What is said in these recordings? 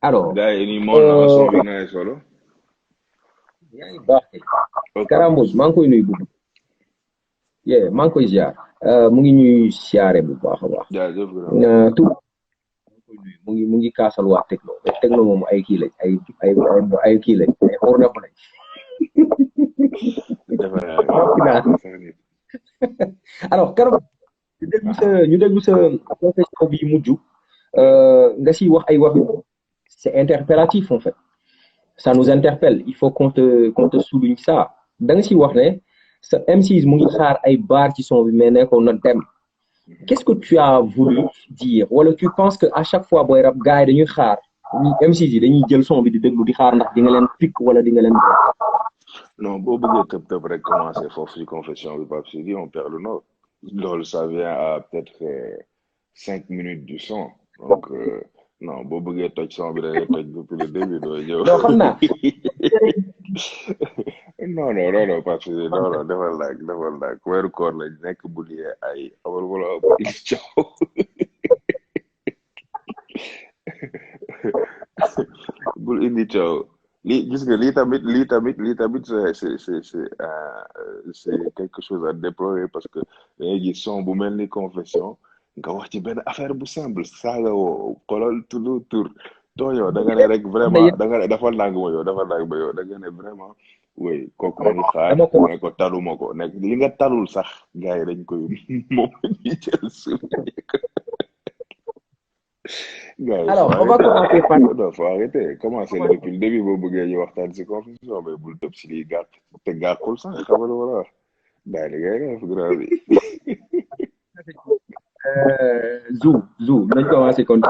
Alors, gars yi nii mool na ma son bi nice solo. yaa ngi baax kay. Ok. Karamboj maa ngi koy nuyu bu baax. Yeah, maa ngi koy ziar. Mu ngi ñuy siyaare bu baax a baax. jaajëf grand. Tout mu ngi kaasal waa Tekno mais Tekno moom ay kii lañ ay kii lañ ay xor na lañ. Defe naa Noppi naa. sax nit. Alors Karamboj Aha. ñu déglu sa confession bi mujj Yeah. nga siy wax ay wax c'est interpellatif en fait. Ça nous interpelle. Il faut qu'on te souligne ça. Da nga siy wax ne sa M6 mu ngi xaar ay baar ci son bi mais ne ko na dem. Qu'est-ce que tu as voulu dire? Wala tu penses que à chaque fois booy rap gars yi dañuy xaar M6 yi dañuy jël son bi di déglu di xaar ndax di nga leen pick wala di nga leen. Non, boo bëggee tëb tëb rek commencer foofu ci confession bi Pape Sidi on perd le nord. Loolu ça vient à peut-être 5 minutes du son. Donc non boo bëggee toj son bi da ngay toj depuis le début doo ñëw. Non xam naa. Non non non non Pape Sidi non non defal laag weeru koor lañ nekk bu liyee ay awal wala il caw. bul indi coow lii gis nga lii tamit c'est quelque chose à déplorer parce que dangay gis son bu mel ni confession nga wax ci benn affaire bu simple saaga woo xolal tuddu tur tooñoo da nga ne rek Xam na vraiment yéen da nga ne dafa nang ma yow dafa nang ma yow da nga ne vraiment oui kooku mu ngi xaar dama ko nga wax. ne ko taluma ko nekk li nga talul sax gars yi dañ koy moom la ñuy jël gars yi faut Alors, on va arrêter commencer par. non faut arrêter commencer depuis le début boo bëggee ñu waxtaan si confession mais bul tëb si lii gàtt te gàkkul sax xamal wala daal di ngay def grave bi. Zou, nañ commencer kon.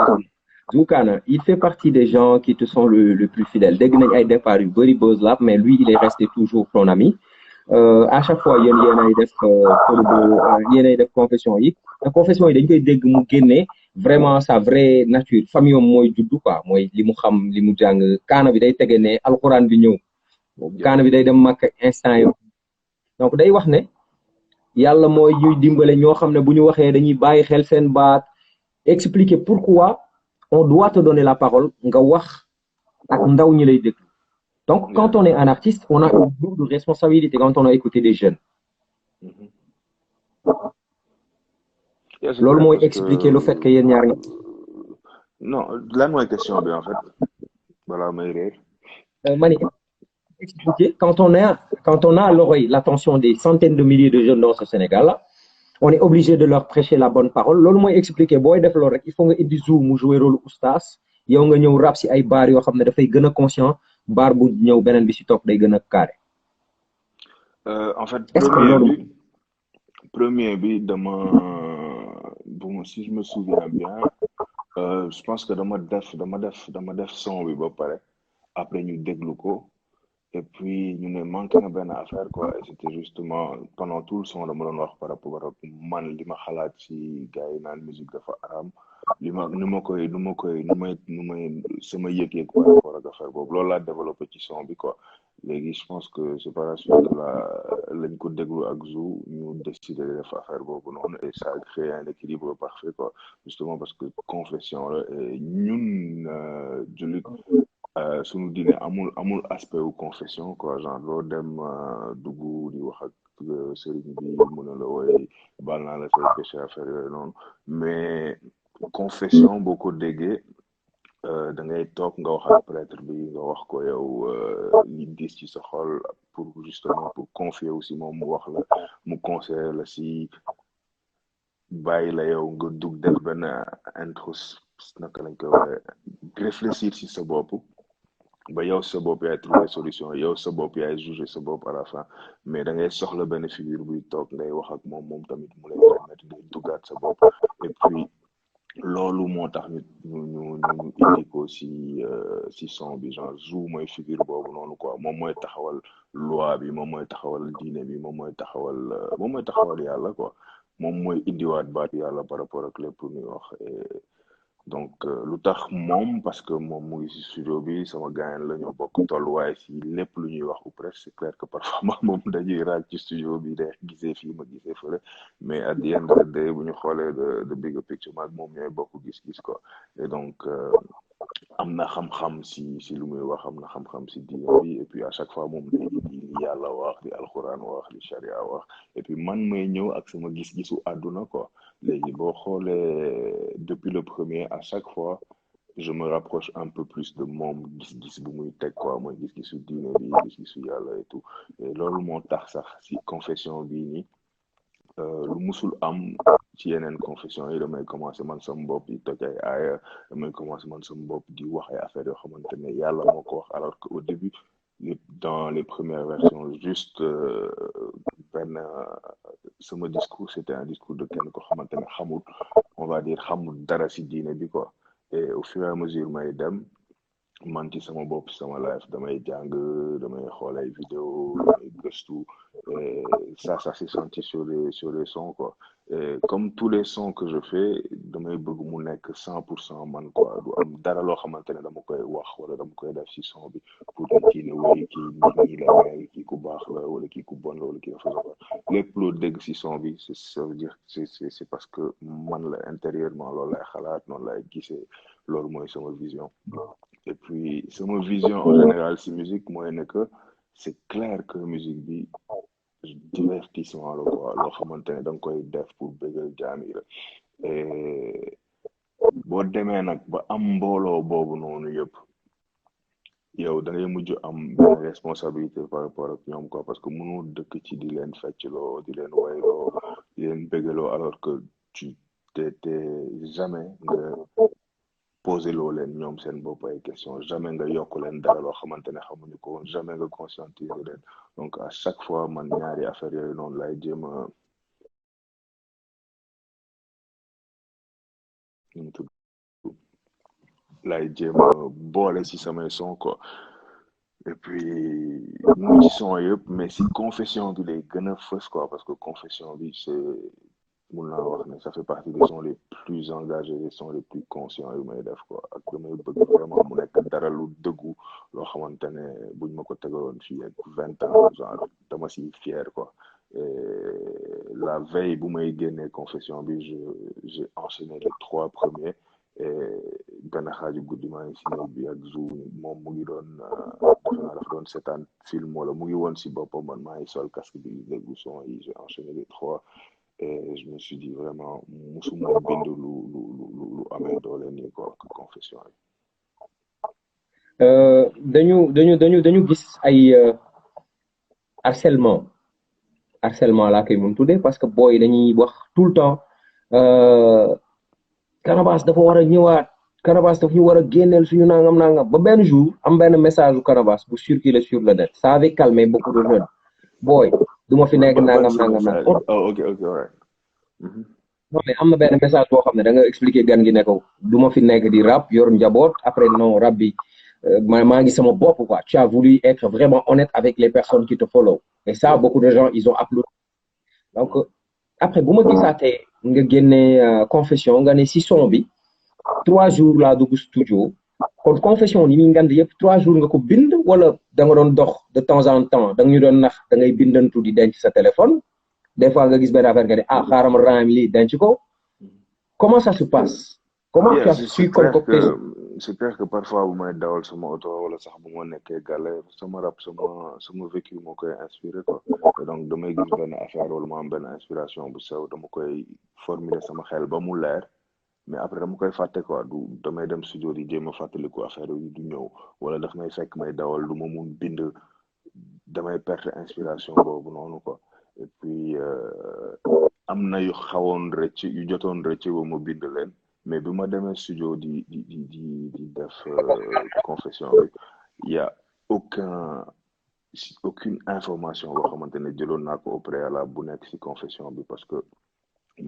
Zoukana, il fait partie des gens qui te sont le plus fidèles. Dès que ay départ yu bëri buzz la mais lui il est resté toujours ton ami. À chaque fois yéen ay def yéen ay def confession yi te confession yi dañ koy dégg mu génne vraiment sa vraie nature famille am mooy juddu quoi mooy li mu xam li mu jàng kaana bi day tege ne alxuraan bi ñëw kaana bi day dem màkk instant yo donc day wax ne yàlla mooy ñuy dimbale ñoo xam ne bu ñu waxee dañuy bàyyi xel seen baat expliquer pourquoi on doit te donner la parole nga wax ak ndaw ñi lay déglu. Donc, Yeah. quand on est un artiste, on a une lourde responsabilité quand on a écouté des jeunes. Mhm. Yeah, c'est Loolu vrai mooy parce que expliquer le fait que yéen ñaar non lan mooy question bi en fait balaa may réer. mani expliquer quand on a à l'oreille l'attention des centaines de milliers de jeunes dans ce Sénégal-là, on est obligé de leur prêcher la bonne parole. Loolu mooy expliquer booy def loolu rek il faut nga indi Zou mu jouer rôle oustaz yow nga ñëw rap si ay baar yoo xam ne dafay gën a conscient baar bu ñëw beneen bi si topp day gën a carré. En fait Est-ce que loolu premier bi dama bon si je me souviens bien je pense que dama def son bi ba pare après ñu déglu ko et puis ñu ne manqué na benn affaire quoi et c'était justement pendant tout le son dama doon wax par rapport ak man li ma xalaat ci gars yi naan musique dafa aram li ma nu may sama yëg-yëg par rapport ak affaire boobu loolu laa développé ci son bi quoi léegi je pense que c'est par la suite de la lañ ko déglu ak Zou ñu décidé de def affaire boobu noonu et ça a créé un équilibre parfait quoi justement parce que confession la et ñun jullit suñu diine amul aspect wu confession quoi genre loo dem dugg di wax ak sëriñ bi mu ne la woy baal naa la say péché affaire yooyu noonu mais confession boo ko déggee da ngay toog nga wax ak prêtre bi nga wax ko yow li diis ci sa xol pour justement pour confier aussi moom mu wax la mu conseiller la si bàyyi la yow nga dugg def benn intros naka lañ koy waxee réfléchir si sa bopp ba yow sa bopp yaay trouver solution yow sa bopp yaay juger sa bopp à la fin mais da ngay soxla benn figure buy toog ngay wax ak moom tamit mu lay permettre ngay duggaat sa bopp et puis loolu moo tax ñu indi ko si son bi genre Zou mooy figure boobu noonu quoi moom mooy taxawal loi bi moom mooy taxawal diine bi moom mooy taxawal yàlla quoi moom mooy indiwaat baat yàlla par rapport ak lépp lu ñuy wax donc lu tax moom parce que moom mu ngi si studio bi sama gaañ la ñoo bokk tolluwaay si lépp lu ñuy wax ou presque c'est clair que parfois moom dañuy raaj ci studio bi day gisee fii ma gisee fële mais at the end of the day bu ñu xoolee the bigger picture maag moom ñooy bokk gis-gis quoi et donc am na xam-xam si lu muy wax am na xam-xam si diine bi et puis à chaque fois moom day di li yàlla wax li alxuraan wax li charia wax et puis man may ñëw ak sama gis-gisu àdduna quoi léegi boo xoolee depuis le premier à chaque fois je me rapproche un peu plus de moom gis-gis bu muy teg quoi mooy gis-gisu diine bi gis-gisu yàlla et tout et loolu moo tax sax si confession bii nii lu musul am ci yeneen confession yi damay commencé man sama bopp di toj ay aaya damay commencé man sama bopp di wax ay affaires yoo xamante ne yàlla moo ko wax alors que au début dans les premières versions juste benn sama discours c'était un discours de kenn ko xamante ne xamul on va dire xamul dara si diine bi quoi et au fur et à mesure may dem man ci sama bopp sama life damay jàng damay xool ay vidéo damay gëstu ça s'est senti sur les sons quoi et comme tous les sons que je fais damay bëgg mu nekk 100% man quoi du am dara loo xamante ne dama koy wax wala dama koy def ci son bi pour que kii ne wéy kii nit ñi la mel kii ku baax la wala kii ku bon la wala kii dafa soxla lépp loo dégg ci son bi ça veut dire c'est parce que man la intérieurement loolu lay xalaat noonu lay gisee loolu mooy sama vision et puis sama vision en général si musique mooy ne que c'est clair que musique bi divertissement la quoi loo xamante ne da nga koy def pour bëggal jaam yi la et boo demee nag ba am mbooloo boobu noonu yëpp yow da ngay mujj am benn responsabilité par rapport ak ñoom quoi parce que mënoo dëkk ci di leen feccloo di leen wayloo di leen bëggaloo alors que tu t'es jamais nga poser loo leen ñoom seen bopp ay question jamais nga yokk leen dara loo xamante ne xamuñu ko jamais nga conscientiser leen donc à chaque fois man ñaari affaire yooyu noonu lay jéem a boole si samay son quoi et puis mu ci son yëpp mais si confession bi lay gën a fës quoi parce que confession bi c'est mun naa wax ne ça fait partie des sons les plus engagés des sons les plus conscients yu may def quoi ak damay bëgg vraiment mu nekk dara lu dëggu loo xamante ne buñ ma ko tegaloon fii ak 20 ans genre dama si fier quoi et la veille bu may génnee confession bi j'ai enchaîné les 3 premiers et benn xaaju guddi maa ngi si néeg bi ak Zou moom mu ngi doon defe naa dafa doon seetaan film wala mu ngi woon si boppam man maa ngi sol casque bi déglu son yi j'ai enchaîné les 3 et je me suis dit vraiment musuma bind lu amee doole nii quoi que confession yi. dañu gis ay harcèlement laa koy mun tuddee parce que booy dañuy wax tout le temps Canabasse dafa war a ñëwaat Canabasse dafa ñu war a génneel suñu nangam ba benn jour am benn message u Canabasse bu circuler sur le net ça avait calmé beaucoup de jeunes booy du ma fi nekk nangam. Oh, ok alright. non mais am na benn message boo xam ne da nga expliquer gan gi ne ko du ma fi nekk di rap yor njaboot après non rap bi maa ngi sama bopp quoi tu as voulu être vraiment honnête avec les personnes qui te follow et ça beaucoup de gens ils ont applaudi donc après bu ma gisaatee nga génne confession nga ne si son bi 3 jours laa dugg studio kon confession ni muy ngand yëpp 3 jours nga ko bind wala da nga doon dox de temps en temps da nga ñu doon nax da ngay bindantu di denc sa téléphone des fois nga gis benn affaire nga ne xaaral ma raam lii denc ko comment ça se passe comment tu as su concocter c'est clair que parfois bu may dawal sama oto wala sax bu ma nekkee gàlle sama rap sama vécu moo koy inspiré quoi et donc damay gis benn affaire wala ma am benn inspiration bu sew dama koy formuler sama xel ba mu leer mais après dama koy fàtte quoi du damay dem studio di jéem a fàttaliku affaire yi du ñëw wala daf may fekk may dawal du ma mun bind damay perte inspiration boobu noonu quoi et puis am na yu xawoon rëcc yu jotoon rëcc ba ma bind leen mais bi ma demee studio di def confession bi y a aucune information boo xamante ne jëloon naa ko au préalable bu nekk ci confession bi parce que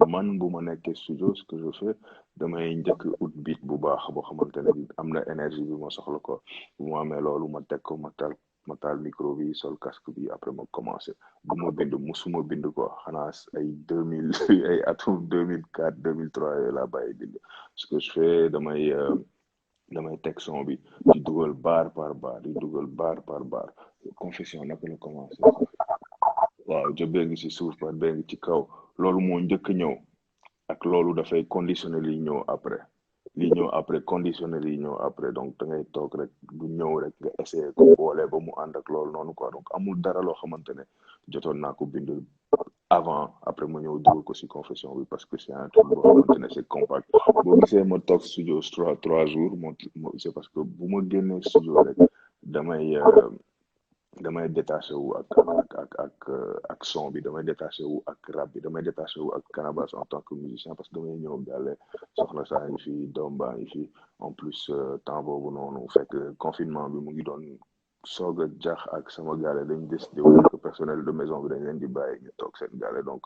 man bu ma nekkee studio ce que je fais damay njëkk ut beat bu baax boo xamante ne am na énergie bi ma soxla ko bu ma amee loolu ma teg ko ma ma taal micro bi sol casque bi après ma commencé bu ma bind musuma bind quoi xanaa ay 2000 ay atum 2004 2003 yooyu laa bàyyi bind ce que je fais damay teg son bi di dugal bar par bar di dugal bar par bar confession naka la commencé waaw jëbee ngi ci suuf ba bee ngi ci kaw loolu moo njëkk ñëw ak loolu dafay conditionnel yi ñëw après conditionnel yi ñëw après donc da ngay toog rek du ñëw rek nga essayer ko boole ba mu ànd ak loolu noonu quoi donc amul dara loo xamante ne jotoon naa ko bind avant après ma ñëw dugal ko ci confession bi parce que c'est un truc boo xamante ne c'est compact boo gisee ma toog studio 3 jours c'est parce que bu ma génnee studio rek damay détaché wu ak son bi damay détaché wu ak rap bi damay détaché wu ak Canabasse en tant que musicien parce que damay ñëw gàlle soxna saa ngi fi doom baa ngi fi en plus temps boobu noonu fekk confinement bi mu ngi doon soog a jax ak sama gàlle dañ décidé wu que personnel de maison bi dañ leen di bàyyi ñu toog seen gàlle donc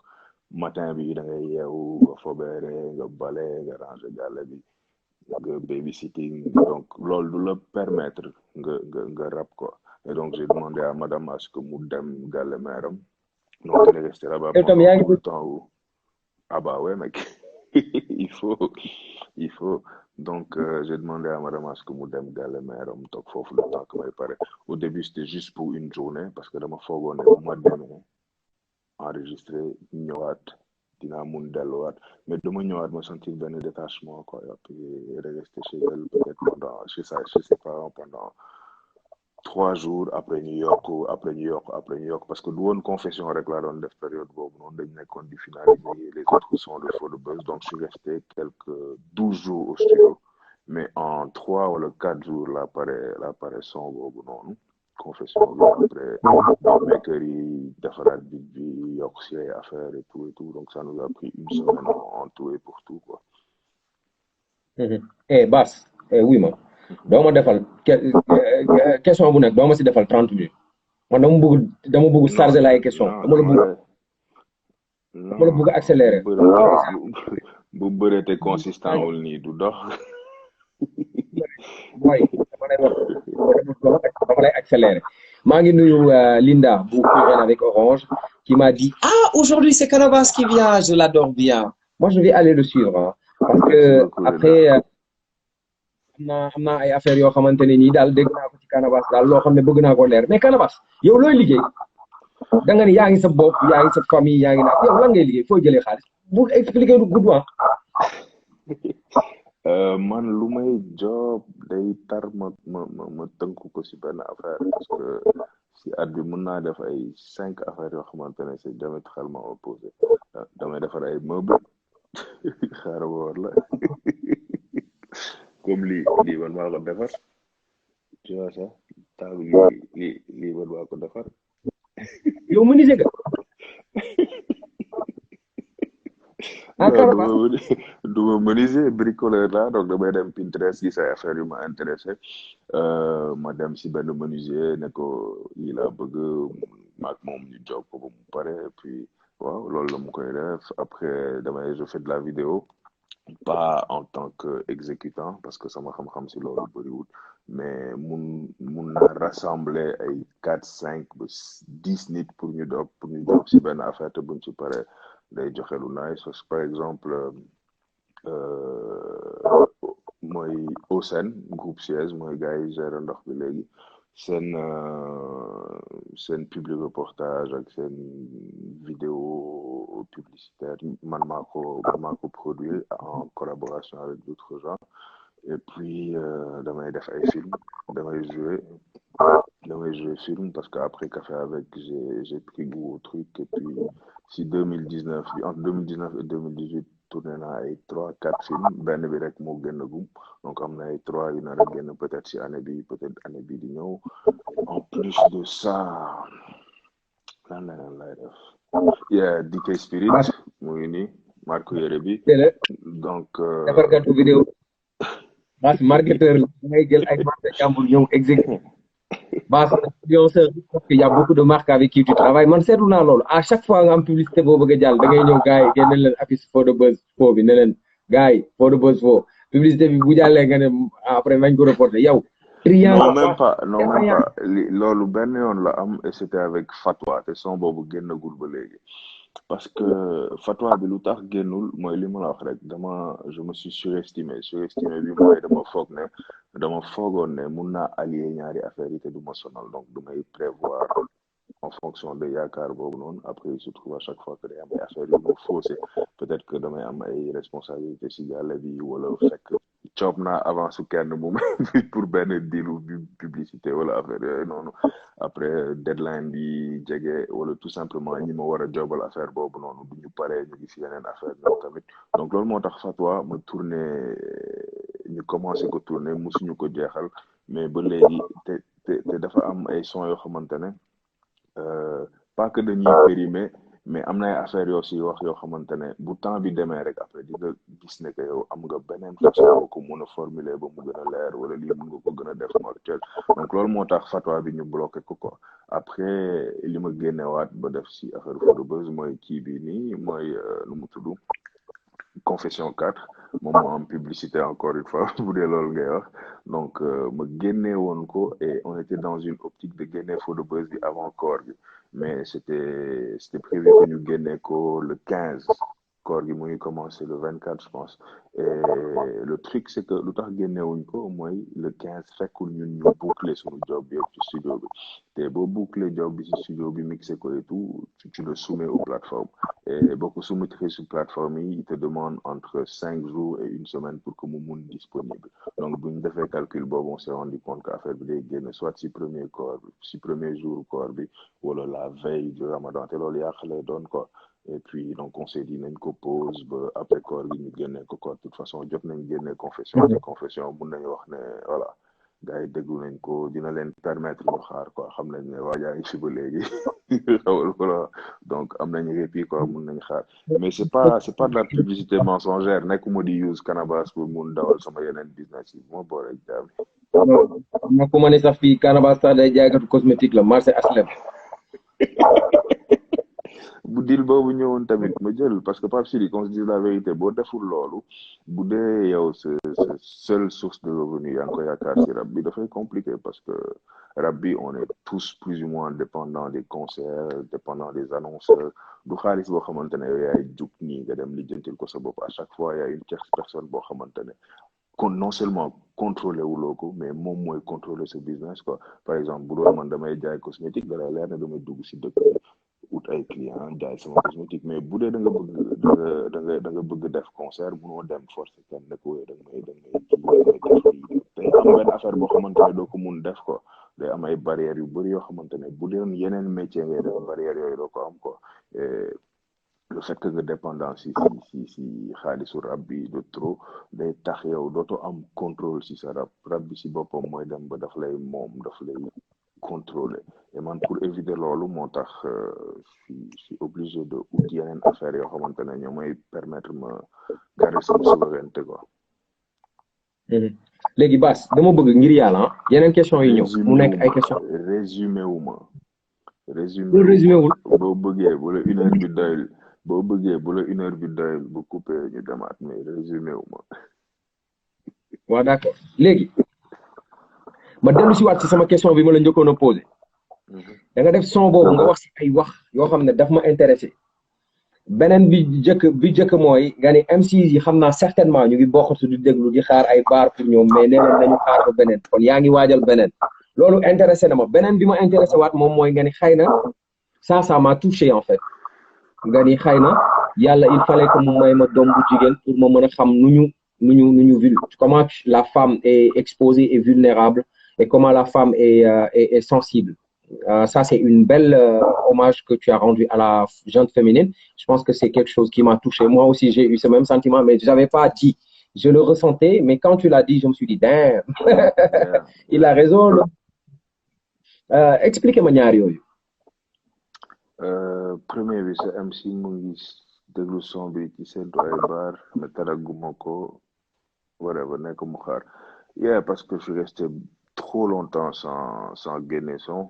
matin bi da ngay yeewu nga fobeere nga bale nga ranger gàlle bi nga babysitting donc loolu du la permettre nga rap quoi. Et donc, j'ai demandé à madame à ce que mu dem gàlle meeram. Donc, elle est restée là-bas pendant tout le temps où... Ah bah ouais, mec. il faut. Donc, j'ai demandé à madame à ce que mu dem gàlle meeram. Donc, foofu le temps que may pare. Au début, c'était juste pour une journée parce que dama foogoon ne bu ma demee enregistré ñëwaat dinaa mun delluwaat mais dama ñëwaat ma sentir benn détachement quoi. Et puis, elle est restée chez elle peut-être chez ses parents pendant 3 jours après ñu yokk parce que du woon confession rek laa doon def période boobu noonu dañ nekkoon di finaliser les autres sons de Feu de Buzz donc je suis resté 12 jours au studio mais en 3 wala 4 jours la pare son boobu noonu confession bi après maker yi defaraat bi yokk si ay affaires et tout donc ça nous a pris une semaine en tout et pour tout quoi. Bass oui ma doo ma defal question bu nekk doo ma si defal 30 minutes man dama bëgg charger la ay question dama la bëgg accélérer bu bëree te consistant wul nii du dox boy dama lay accélérer maa ngi nuyu Linda bu Purel avec Orange qui m'a dit aujourd'hui c'est Canabasse qui vient, je l'adore bien. Moi je vais aller le suivre parce que après xam naa ay affaires yoo xamante ne nii daal dégg naa ko ci Canabasse daal loo xam ne bëgg naa ko leer mais Canabasse yow looy liggéey da nga ni yaa ngi sa bopp yaa ngi sa famille yaa ngi yow lan ngay liggéey foo jëlee xaalis bu expliquer du gudd man lu may job day tar ma tënku ko si benn affaire parce que si at bi mën naa def ay 5 affaires yoo xamante ne c'est diamétralement opposé damay defar ay meubles xaaral woor la comme lii man maa ko defar tu vois ça table lii man maa ko defar yow menuisier nga du ma menuisier bricoleur la donc damay dem Pinterest gis ay affaire yu ma intéressé ma dem si benn menuisier ne ko lii laa bëgg maak moom ñu job ko ba mu pare puis waaw loolu la mu koy def après je fais de la vidéo pas en tant que exécutant parce que sama xam-xam si loolu bëriwul mais mun naa rassembler ay 4 5 ba 10 nit pour ñu job si benn affaire te buñ ci pare day joxe lu nice par exemple mooy Osen groupe Suez mooy gars yi gère ndox bi léegi seen public reportage ak seen vidéo publicitaire man maa ko produire en collaboration avec d'autres gens et puis damay def ay film damay jouer film parce que après Café avec j'ai pris goût au truc et puis si 2019 entre 2019 et 2018 tourné naa ay 3-4 films benn bi rek moo génn gum donc am na ay 3 yu nar a génn peut-être si année bi di ñëw en plus de ça lan lay def DK Spirit mu ngi nii marque yére bi donc defarkatu vidéo marketeur la ngay jël ay marque jàmbur ñëw exécuté Bass influenceur parce qu'il y a beaucoup de marques avec qui tu travailles man seetlu naa loolu à chaque fois nga am publicité boo bëgg a jàll da ngay ñëw gars yi génne leen affiche Feu de Buzz foo bi ne leen gars yi Feu de Buzz foo publicité bi bu jàllee nga ne après nañ ko reporté yow Triangle. Non, même pas. Loolu benn yoon la am et c'était avec Fatwa te son boobu génnagul ba léegi. Parce que Fatwa bi lu tax génnul mooy li ma la wax rek je me suis surestimé bi mooy dama foogoon ne mun naa allier ñaari affaires yi te du ma sonal donc du may prévoir en fonction de yaakaar boobu noonu après il se trouve à chaque fois que day am ay affaires yu ma faussé peut-être que damay am ay responsabilités si yàlla bi wala fekk coob naa avance su kenn mu may pour benn dealu publicité wala affaire yooyu noonu après deadline bi jege wala tout simplement ñi ma war a jobal affaire boobu noonu du ñu paree ñu ngi si yeneen affaire ñoom tamit donc loolu moo tax Fatwa ma tourné ñu commencé ko tourné musuñu ko jeexal mais ba léegi te dafa am ay son yoo xamante ne pas que dañuy périmé mais am na ay affaires yoo si wax yoo xamante ne bu temps bi demee rek après di nga gis ne que yow am nga beneen façon boo ko mun a formuler ba mu gën a leer wala lii mun nga ko gën a def mortel donc loolu moo tax Fatwa bi ñu bloqué ko quoi après li ma génnewaat ba def si affaire Fodou Buzz mooy kii bi nii mooy nu mu tudd Confession 4 moom moo am publicité encore une fois bu dee loolu ngay wax donc ma génne woon ko et on était dans une optique de génne Fodou Buzz bi avant koor gi mais c'était prévu que ñu génne ko le 15 koor gi mu ngi commencé le 24 je pense et le truc c'est que lu tax génnewuñ ko mooy le 15 fekkul ñun ñu boucler suñu job bi ci studio bi te boo boucler job bi ci studio bi mixé ko et tout tu le soumets aux plateformes et boo ko soumettre sur plateforme yi il te demande entre 5 jours et une semaine pour que mu mun disponible donc bu ñu defee calcul boobu on s'est rendu compte que affaire bi day génn soit si premier jour koor bi wala la veille du Ramadan te loolu yàq lay doon quoi et puis donc on s'est dit nañ ko pause ba après koor gi ñu génnee ko quoi de toute façon jot nañ génne confession te confession mun nañu wax ne voilà gars yi déglu nañ ko dina leen permettre ñu xaar quoi xam nañ ne waa jaa ngi fi ba léegi xawal voilà donc am nañ répit quoi mun nañ xaar mais c'est pas de la publicité mensongère nekkuma di use Canabasse pour mun dawal sama yeneen business yi moo boole jaam na ko ma ne sax fii Canabasse sax day jaaykatu cosmétique la marché HLM. bu dil boobu ñëwoon tamit ma jël parce que Pape Sidi qu'on se dise la vérité boo deful loolu bu dee yow sa seule source de revenu yaa ngi ko yaakaar si rab bi dafay compliqué parce que rab bi on est tous plus ou moins dépendants des concerts dépendants des annonceurs du xaalis boo xamante ne yow yaay jug nii nga dem lijjantil ko sa bopp à chaque fois y a une tierce personne boo xamante ne kon non seulement contrôler wuloo ko mais moom mooy contrôler ce business quoi par exemple bu doon man damay jaay cosmétique da lay leer ne damay dugg si dëkk ut ay client jaay sama cosmétique mais bu dee da nga bëgg def concert munoo dem force kenn ne ko da nga may def lii day am benn affaire boo xamante ne doo ko mun def quoi day am ay barrières yu bëri yoo xamante ne bu dee yeneen métier ngay def barrières yooyu doo ko am quoi le fait que nga dépendant si xaalisu rab bi de trop day tax yow dootoo am contrôle si sa rab bi si boppam mooy dem ba daf lay moom daf lay contrôler et man pour éviter loolu moo tax je suis obligé de ut yeneen affaire yoo xamante ne ñoo may permettre ma garder sama souveraineté quoi. léegi Bass dama bëgg ngir yàlla yeneen question yi ñëw mu nekk ay question résumé wu ma résumé wul boo bëggee bu la une heure bi doyul boo bëggee bu la une heure bi doyul bu coupé ñu demaat mais résumé wu ma waaw d'accord léegi ma dellu si waat ci sama question bi ma la njëkkoon a posé da nga def son boobu nga wax si ay wax yoo xam ne daf ma intéressé beneen bi jëkk mooy nga ni MCs yi xam naa certainement ñu ngi bokkatu di déglu di xaar ay baar pour ñoom mais nee nañu xaar ba beneen kon yaa ngi waajal beneen loolu intéressé na ma beneen bi ma intéressé waat moom mooy nga ni xëy na ça m'a touché en fait nga ni xëy na yàlla il fallait que mu may ma doom bu jigéen pour ma mën a xam nu ñu comment la femme est exposée et vulnérable et comment la femme est sensible. Ça, c'est une belle hommage que tu as rendu à la jeune féminine. Je pense que c'est quelque chose qui m'a touché. Moi aussi, j'ai eu ce même sentiment, mais je n'avais pas dit. Je le ressentais, mais quand tu l'as dit, je me suis dit, damn, il a raison. Expliquez-moi ñaar yooyu. Premier bi c'est MC mu ngi déglu son bi ci seen ay bar mais taraguma ko whatever nekk mu xaar yeah parce que je suis resté trop longtemps sans génne son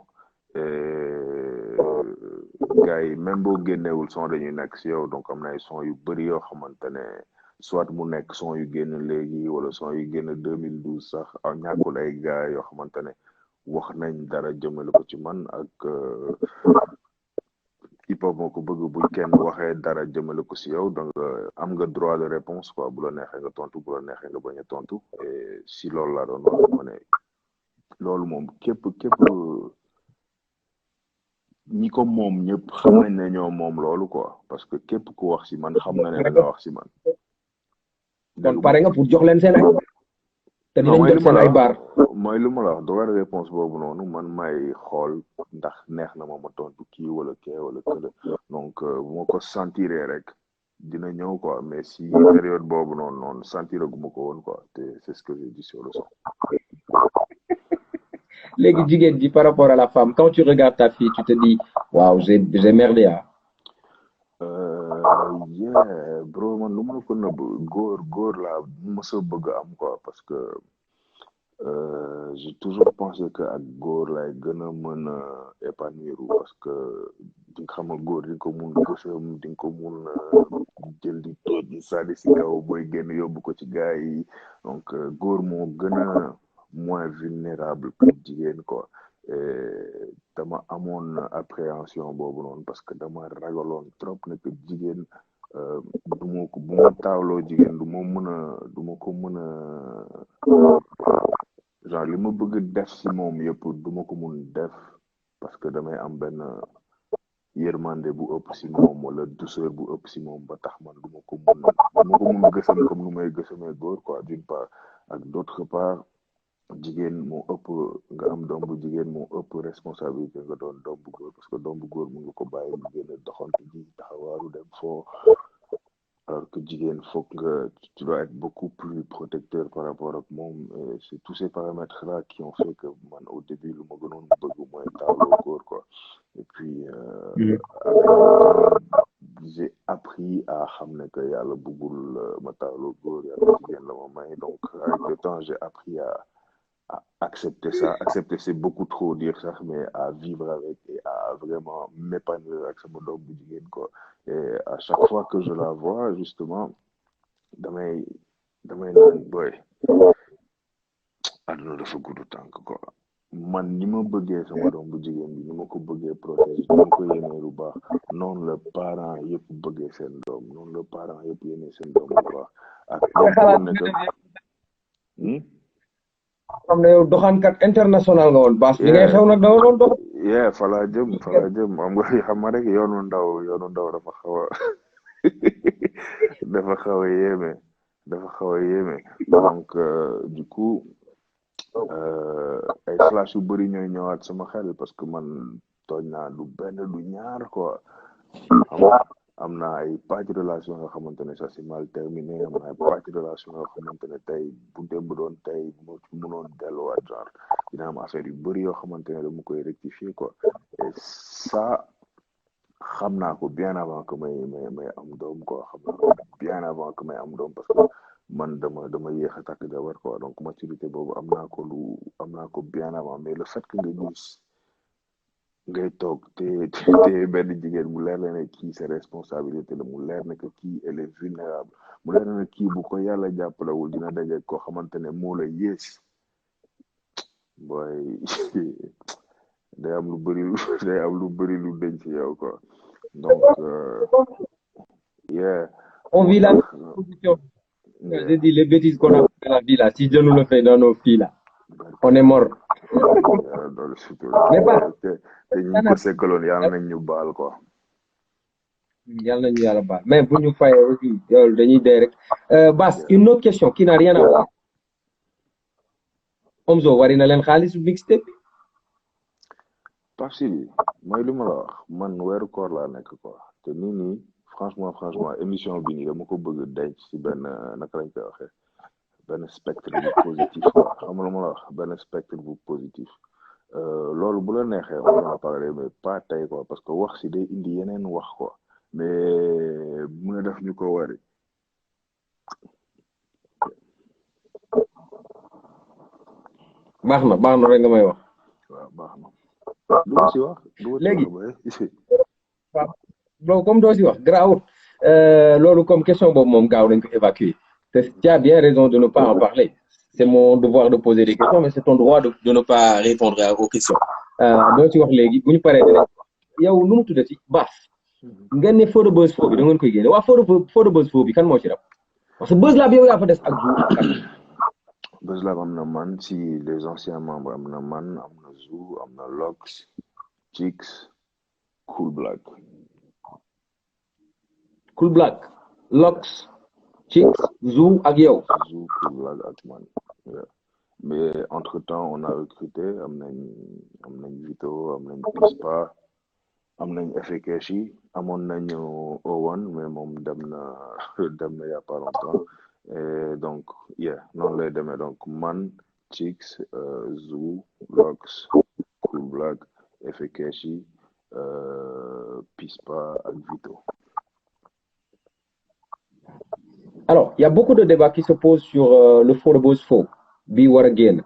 gars yi même boo génnewul son dañuy nekk si yow donc am na ay son yu bëri yoo xamante ne soit mu nekk son yu génn léegi wala son yu génn 2012 sax ak ñàkkul ay gars yoo xamante ne wax nañ dara jëmale ko ci man ak hip hop moo ko bëgg buñ kenn waxee dara jëmale ko si yow donc am nga droit de réponse quoi bu la neexee nga tontu bu la neexee nga bañ a tontu et si loolu laa doon wax ma ne loolu moom képp ñi ko moom ñëpp xam nañ ne ñoo moom loolu quoi parce que képp ku wax si man xam na ne da nga wax si man. kon pare nga pour jox leen seen ay te dinañ jël seen ay baar mooy lu ma la wax droit de réponse boobu noonu man may xool ndax neex na ma tontu kii wala kee wala kële donc bu ma ko sentiree rek dina ñëw quoi mais si période boobu noonu sentiraguma ko woon quoi te c'est ce que j'ai dit sur le son. léegi jigéen ji par rapport à la femme quand tu regardes ta fille tu te dis waaw j'ai merdé ah. Yeah bro man lu ma la ko nëbb góor laa mës a bëgg am quoi parce que j'ai toujours pensé que ak góor lay gën a mën a épanouir parce que di nga xam góor di nga ko mun gësam di nga ko mun jël di tooj di sànni si kaw booy génn yóbbu ko ci gars yi donc góor moo gën a moins vulnérable que jigéen quoi dama amoon appréhension boobu noonu parce que dama ragaloon trop ne que jigéen du ma ko bu ma taawloo jigéen du ma ko mën a genre li ma bëgg def si moom yëpp du ma ko mun def parce que damay am benn yërmande bu ëpp si moom wala douceur bu ëpp si moom ba tax man du ma ko mun gësam comme nu may gësamee góor quoi d'une part ak d'autre part jigéen moo ëpp nga am doom bu jigéen moo ëpp responsabilité nga doon doom bu góor parce que doom bu góor mun nga ko bàyyi mu génn doxantu ji taxawaaru dem foo alors que jigéen foog nga tu dois être beaucoup plus protecteur par rapport ak moom et c'est tous ces paramètres là qui ont fait que man au début lu ma gënoon bëgg mooy taaloo góor quoi et puis avec le temps j'ai appris à xam ne que yàlla bëggul ma taaloo góor yàlla jigéen la ma may donc avec le temps j'ai appris à accepter ça. Accepter, c'est beaucoup trop dire ça, mais à vivre avec et à vraiment m'épanouir avec sama doom bu jigéen quoi. Et à chaque fois que je la vois, justement, damay naan boy àdduna dafa gudd tànk quoi. Man ni ma bëggee sama doom bu jigéen bi ni ma ko bëggee protéger ni ma ko yéenee lu baax noonu la parents yëpp bëggee seen doom noonu la parents yëpp yéenee seen doom lu baax ak xam ne yow doxaankat international nga woon baas bi ngay xew nag da nga doon dox. fa laa jëm xam nga rek yoonu ndaw dafa xaw a dafa xaw a yéeme donc du coup ay flash yu bëri ñooy ñëwaat sama xel parce que man tooñ naa du benn du ñaar quoi am na ay pàcc relation yoo xamante ne ça c'est mal terminé am na ay pàcc relation yoo xamante ne tey bu démb doon tey moo ci mënoon delluwaat genre dina am affaire yu bëri yoo xamante ne dama koy rectifier quoi et ça xam naa ko bien avant que may am doom quoi xam naa ko bien avant que may am doom parce que man dama yéex a takk jabar quoi donc maturité boobu am naa ko bien avant mais le fait que nga gis ngay toog te benn jigéen mu leer ne kii c'est responsabilité la mu leer ne que kii elle est vulnérable mu leer ne kii bu ko yàlla jàppalewul dina daje koo xamante ne moo la yées booy day am lu bëri lu denc ci yow quoi donc yeah on vit la position j'ai dit les bêtises qu'on a fait dans la vie là si Dieu nous le fait dans nos filles là on est mort mais pas te ñu ko sekkaloon yàlla nañ ñu baal quoi yàlla nañu yàlla baal mais bu ñu fayee aussi loolu dañuy dee rek Bass une autre question qui n'a rien à voir Omzo wari na leen xaalis mixtape Pape Sidi mooy li ma la wax man weeru koor laa nekk quoi te nii franchement émission bi nii dama ko bëgg denc ci benn naka lañ koy waxee benn spectre bu positif quoi xam nga lu ma la wax benn spectre bu positif loolu bu la neexee on va en parler mais pas tey quoi parce que wax si day indi yeneen wax quoi mais mu def ñu ko wari baax na rek nga may wax waaw baax na du ma si wax léegi waaw comme doo si wax garaawut loolu comme question boobu moom gaaw nañ ko évacuer te tu as bien raison de ne pas en parler c'est mon devoir de poser des questions mais c'est ton droit de ne pas répondre aux questions doo ci wax léegi bu ñu paree dinañ yow nu mu tuddati baaf ngeen ne feu de buzz faux bi da ngeen koy génne waa feu de buzz faux bi kan moo ci rab parce que buzz laa bi yow yaa fa des ak Zou Buzz Lab am na man si les anciens membres am na man am na Zou am na Lox Chix Cool Black Cool Black Lox Chix Zou ak yow Zou Cool Black ak man yeah. Mais entre temps on a recruté am nañ Vito am nañ Pispa am nañ Efekeshi amoon nañu Owen mais moom dem na y a pas longtemps et donc yeah noonu lay demee donc man Chix Zou Lox Cool Black Efekeshi Pispa ak Vito. Alors, il y a beaucoup de débats qui se posent sur le faux de buzz faux bi war a génn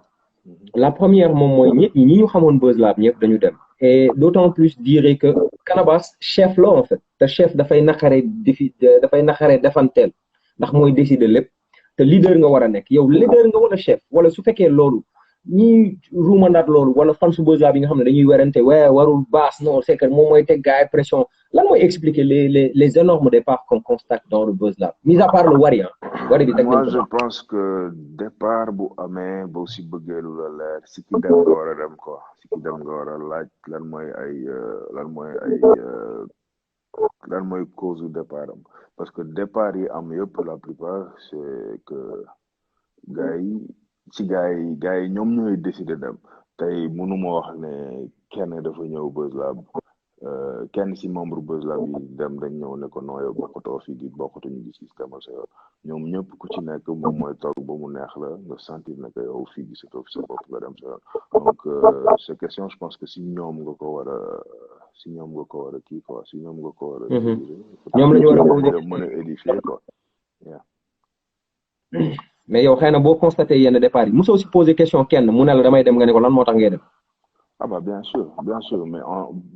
la première moom mooy ñi ñu xamoon Buzz Lab ñëpp dañu dem et d'autant plus dire que Canabasse chef la en fait te chef dafay naqaree defanteel ndax mooy décider lépp te leader nga war a nekk yow leader nga wala chef wala su fekkee loolu ñi ruumandaat loolu wala fan su Buzz Lab yi nga xam ne dañuy werante warul baas non c'est que moom mooy teg gars pression lan mooy expliquer les énormes départs qu'on constate dans le Buzz Lab mis à part le wari bi moi je pense que départ bu amee boo si bëggee lu la leer si ki dem nga war a dem quoi si ki dem nga war a laaj lan mooy cause du départ am parce que départ yi am yëpp la plupart c'est que gars yi ñoom ñooy décider dem tey mënuma wax ne kenn dafa ñëw Buzz Lab kenn si membre Buzz Lab yi dem dañ ñëw ne ko non yow bokkutoo fii di bokkatuñu di système sa yoon ñoom ñëpp ku ci nekk moom mooy toog ba mu neex la nga sentir ne que yow fii gisatoo fi sa bopp nga dem sa yoon donc ces questions je pense que si ñoom nga ko war a kii quoi si ñoom nga ko war a ñoom la ñu war a mën a édifier quoi mais yow xëy na boo constaté yenn départ yi mosoo si posé question kenn mu ne la damay dem nga ne ko lan moo tax ngay dem ah bah bien sûr mais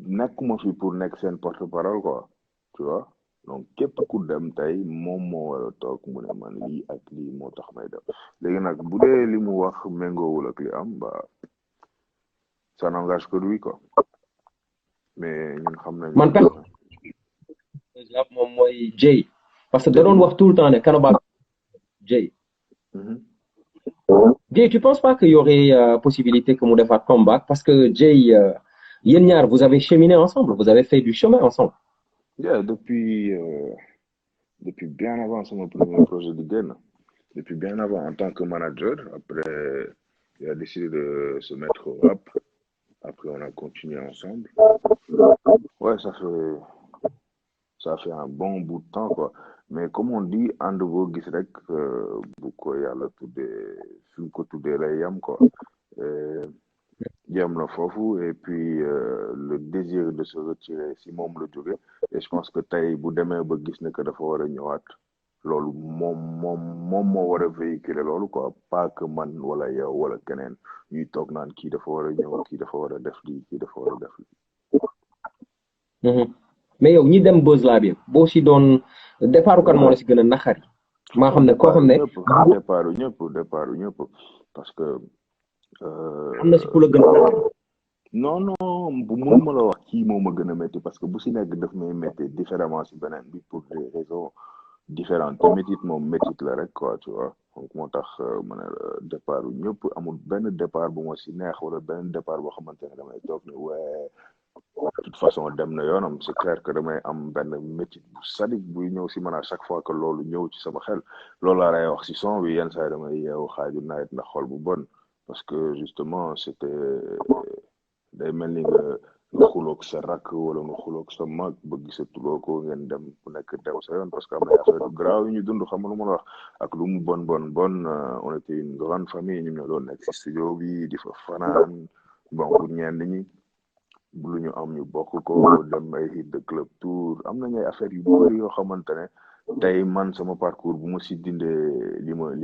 nekkuma fi pour nekk seen porte-parole quoi tu vois donc képp ku dem tey moom moo war a toog mu ne man lii ak lii moo tax may dem léegi nag bu dee li mu wax méngoowul ak li am bah ça n'engage que lui quoi mais ñun xam nañ man personne moom mooy Jay parce que da doon wax tout le temps ne Canabasse Jay Jay, tu penses pas qu'il y aurait possibilité que mu fasse comeback parce que Jay yéen ñaar vous avez cheminé ensemble vous avez fait du chemin ensemble yeah depuis bien avant mon premier projet de génn depuis bien avant en tant que manager après il a décidé de se mettre au rap après on a continué ensemble ouais ça fait un bon bout de temps quoi mais comme on dit ànd boo gis rek bu ko yàlla tuddee fi mu ko tuddee lay yam quoi yam la foofu et puis le désir de se retirer si moom la jóge et je pense que tey bu demee ba gis ne que dafa war a ñëwaat loolu moom moo war a véhiculer loolu quoi pas que man wala yow wala keneen ñuy toog naan kii dafa war a ñëw kii dafa war a def lii kii dafa war a def lii mais yow ñi dem Buzz Lab bi boo si doon départ kan moo la si gën a naxari maa xam ne koo xam ne départ ñëpp parce que am na si ku la gën a non bu mënuma la wax kii moo ma gën a métti parce que bu si nekk daf may métti différemment si beneen bi pour des raisons différentes te métit moom métit la rek quoi tu vois donc moo tax ma ne départ ñëpp amul benn départ bu ma si neex wala benn départ boo xamante ne damay toog ne ouais de toute façon dem na yoonam c'est clair que damay am benn métit bu sadique buy ñëw si man à chaque fois que loolu ñëw ci sama xel loolu laa lay wax si son bi yenn saa yi damay yeewu xaaju nawet ndax xol bu bon parce que justement c'était day mel ni nga xuloog sa rakk wala nga xuloog sa mag ba gisatuloo ko ngeen dem ku nekk dew sa yoon parce que am na affaire yu grave yu ñu dund xam nga lu ma la wax ak lu mu bon on était une grande famille ñu ñoo doon nekk si studio bi di fa fanaan bon pour ñenn ñi lu ñu am ñu bokk ko dem ay hit de club tour am nañu ay affaire yu bëri yoo xamante ne tey man sama parcours bu ma si dindee li ma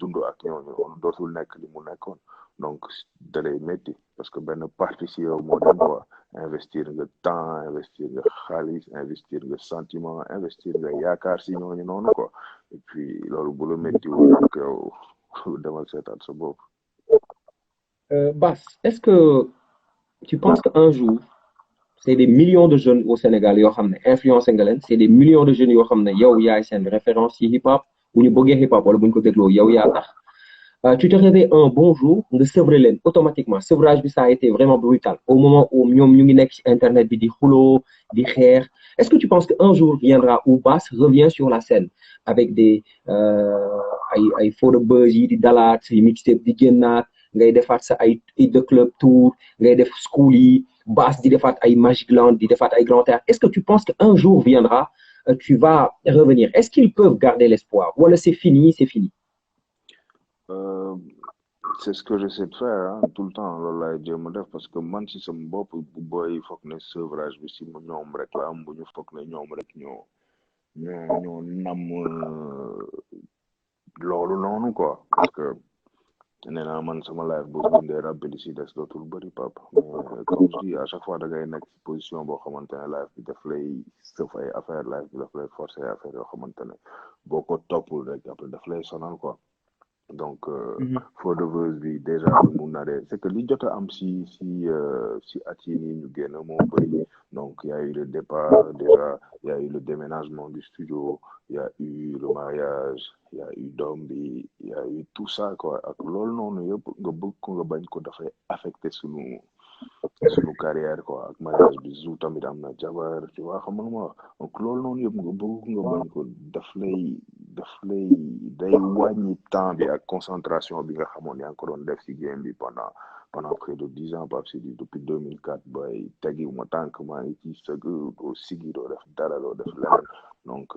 dund ak ñooñu dootul nekk li mu nekkoon donc da lay métti parce que benn partie si yow moo dem quoi investir nga temps investir nga xaalis investir nga sentiment investir nga yaakaar si ñooñu noonu quoi et puis loolu bu la métti wul rek yow demal seetaat sa bopp. Bas, est-ce que tu penses qu'un jour, c'est des millions de jeunes au Sénégal yoo xam ne influencé nga leen c'est des millions de jeunes yoo xam ne yow yaay seen référence ci hip hop bu ñu bëggee hip hop wala bu ñu ko dégloo yow yaa tax tu te réveilles un bon jour nga sevrer leen automatiquement sevrage bi ça a été vraiment brutal au moment où ñoom ñu ngi nekk ci internet bi di xuloo di xeex est-ce que tu penses qu'un jour viendra où Bass revient sur la scène avec des ay faux de buzz yi di dalaat say mixtape di génnaat ngay defaat sa ay hit de club tour ngay def school yi Bass di defaat ay Magic Land di defaat ay Grand Théâtre est-ce que tu penses qu'un jour viendra tu vas revenir est-ce qu'ils peuvent garder l'espoir wala c'est fini c'est fini. Euh, c'est ce que j'essaie de faire hein, tout le temps loolu laay jéem a def parce que man si sama bopp bu booy foog ne sevrage bi si mu ñoom rek la am bu ñu foog ne ñoom rek ñoo nam loolu noonu quoi parce que nee naa man sama life boo bindee rab bi li si des dootul bëri papa mais comme je dis à chaque fois da ngay nekk si position boo xamante ne life bi daf lay sëf ay affaire life bi daf lay forcer ay affaire yoo xamante ne boo ko toppul rek après daf lay sonal quoi donc feu de Veuse bi déjà lu mu naree c'est que li jot a am si at yi nii ñu génn moo bëri donc il y a eu le départ déjà il y a eu le déménagement du studio il y a eu le mariage il y a eu doom bi il y a eu tout ça quoi ak loolu noonu yëpp nga bëgg ko nga bañ ko dafay affecté sunu carrière quoi ak mariage bi Zou tamit am na jabar tu vois xam nga lu ma wax donc loolu noonu yëpp nga bëgg nga bañ ko daf lay day wàññi temps bi ak concentration bi nga xamoon yaa ngi ko doon def ci game bi pendant près de 10 ans Pape Sidi depuis 2004 bay tegi ma tànk maa ngi ci sëgg doo sigi doo def dara doo def leneen donc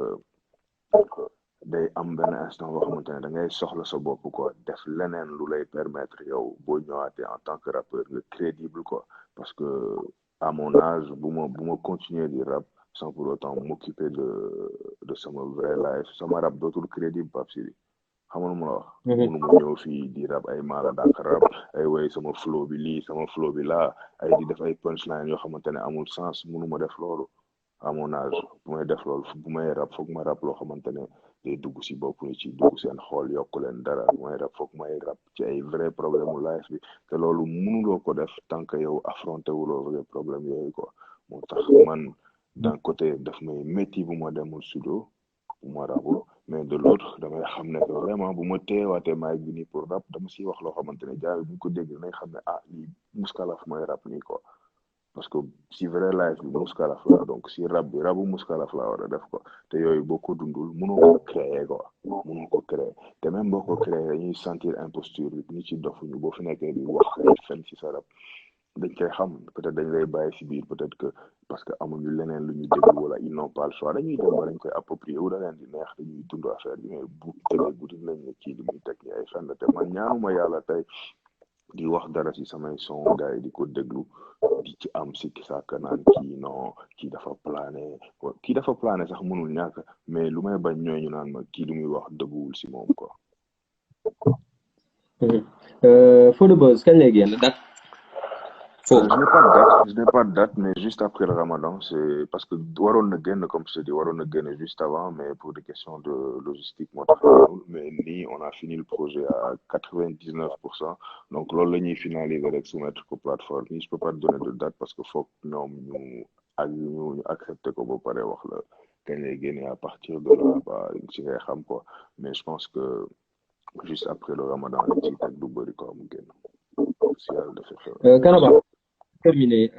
day am benn instant boo xamante ne da ngay soxla sa bopp quoi def leneen lu lay permettre yow boo ñëwaatee en tant que rappeur nga crédible quoi parce que à mon âge bu ma continuer di rap sans pour autant m'occuper de sama vrai life sama rap dootul crédible Pape Sidi xam nga lu ma la wax munu ma ñëw fii di rap ay maala dàq rap ay woy sama flow bi lii sama flow bi laa ay di def ay punchline yoo xamante ne amul sens munu ma def loolu à mon âge bu may def loolu bu may rap foog ma rap loo xamante ne day dugg si bopp ni ci dugg seen xool yokk leen dara bu may rap foog may rap ci ay vrai problème u life bi te loolu mënuloo ko def tant que yow affronté wuloo vrai problème yooyu quoi moo tax man d'un côté daf may métti bu ma demul studio bu ma rapul mais de l'autre damay xam ne que vraiment bu ma teewaatee maay bi nii pour rap dama siy wax loo xamante ne jaay bu ñu ko dégg nañ xam ne ah lii muskalaf mooy rap nii quoi parce que si vrai life bi muskalaf la donc si rab bi rabu muskalaf la war a def ko te yooyu boo ko dundul mënoo ko créer quoi mënoo ko créer te même boo ko créer dañuy sentir imposture bi ni ci dofuñu boo fi nekkee di wax ay fen ci sa rab dañ koy xam peut-être dañ lay bàyyi si biir peut-être que parce que amuñu leneen lu ñu déglu wala ils n'ont pas le choix dañuy dem ba dañ koy approprier wu da leen di neex dañuy dund affaire bi mais bu tegee guddi nañ ne kii li muy teg ni ay fen la te man ñaanuma yàlla tey di wax dara ci samay son gars yi di ko déglu di ci am sikki sàkk naan kii non kii dafa plané sax mënul ñàkk mais lu may bañ ñooy ñu naan ma kii lu muy wax dëgguwul ci moom quoi. Feu de Buzz kañ lay génn date. Je n'ai pas de date, mais juste après le Ramadan, c'est parce que waroon na génn comme je te dis waroon na génn juste avant, mais pour des questions de logistique moo tax mais nii on a fini le projet à 99%, donc loolu la ñuy finaliser rek soumettre ko plateforme yi je peux pas te donner de date parce que foog ñoom ñu accepter ko ba pare wax la kañ lay génne à partir de là ba ci ngay xam quoi, mais je pense que juste après le Ramadan lañ ciy teg du bëri quoi mu génn si yàlla dafa xew. Kanaba. Terminé.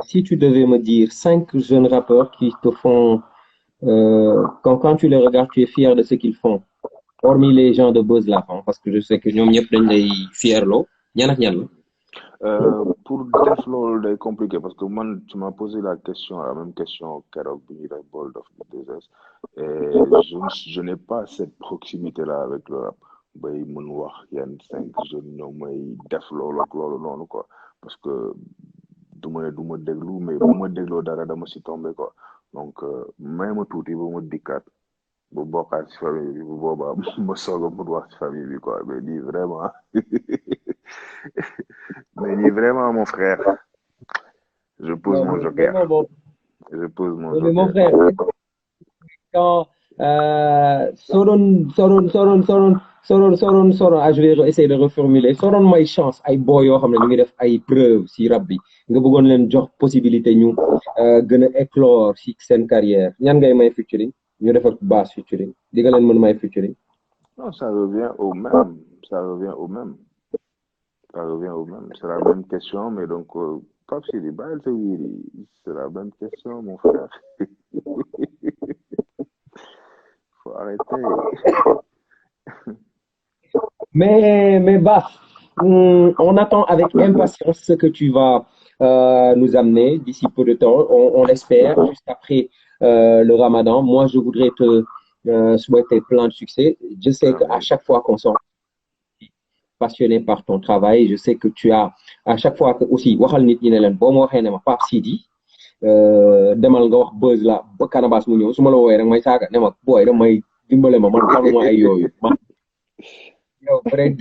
Si tu devais me dire 5 jeunes rappeurs qui te font, quand tu les regardes, tu es fier de ce qu'ils font, hormis les gens de Buzz Lab, hein, parce que je sais que ñoom ñëpp dañ lay fier loo ñan ak ñan la. Pour def loolu day compliqué parce que man tu m'as posé la même question keroog bi ñuy def Bold of Business et je n'ai pas cette proximité là avec le rap bay mën wax yenn 5 jeunes ñoom may def loolu ak loolu noonu quoi parce que du ma déglu mais bu ma dégloo dara dama si tombé quoi donc may ma tuuti ba ma dikkaat bu bokkaat ci famille bi bu boobaa ma soog a mun wax ci famille bi quoi mais lii vraiment mais ni vraiment mon frère. Je pose Non, mon mais joker. vraiment, bon. Je pose mon Non, mais mon joker. frère, quand Soron, ah, je vais essayer de reformuler. Soron may chance ay boy yoo xam ne ñu ngi def ay preuve si rap bi nga bëggoon leen jox possibilité ñu gën a éclore si seen carrière ñan ngay may featuring ñu def ak bass featuring di nga leen mën may featuring. Non, ça revient au même. Ça revient au même. Ça revient au même. C'est la même question, mais donc, Pape Sidi, c'est la même question, mon frère. Faut arrêter. Mais bah, on attend avec impatience ce que tu vas nous amener d'ici peu de temps. On l'espère, juste après le Ramadan. Moi, je voudrais te souhaiter plein de succès. Je sais qu'à chaque fois qu'on sort passionné par ton travail, je sais que tu as, à chaque fois que aussi, waxal nit ñi ne leen boo ma waxee ne ma Pape Sidi demal nga wax buzz la ba Canabasse mu ñëw su ma la woowee rek may saaga ne ma booy da may dimbale ma man xamuma ay yooyu man yow vrai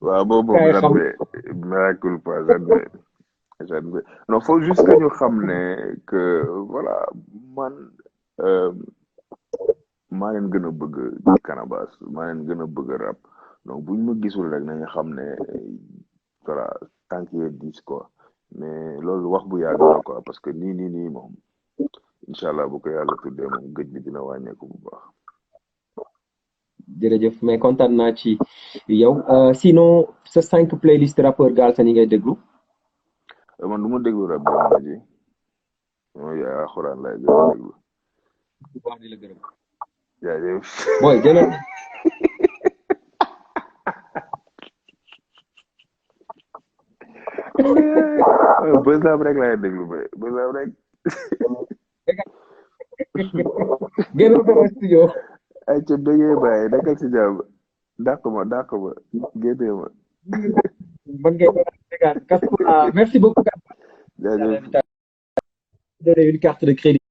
waaw boobu j'admets miracle pas j'admets non faut juste que ñu xam ne que voilà man maa leen gën a bëgg Canabasse maa leen gën a bëgg rap donc buñ ma gisul rek nañu xam ne voilà tànk yee diis quoi mais loolu wax bu yàgg la quoi parce que nii moom incha allah bu ko yàlla tuddee moom gëj bi dina wàññeeku bu baax. jërëjëf mais kontaan naa ci yow sinon sa 5 playlist rappeur Galsen yi ngay déglu. man du ma déglu rap jamono ji mooy alxuraan lay gën a déglu. bu baax di la gërëm. jaajëf. booy jëlal. Buzz Lab rek laay déglu ba Buzz Lab rek. génn sama studio. ay ca bëggee bàyyi nekkal si jàmm dàq ma génnee ma. man ngay merci beaucoup. jaajëf. donner une carte de crédit.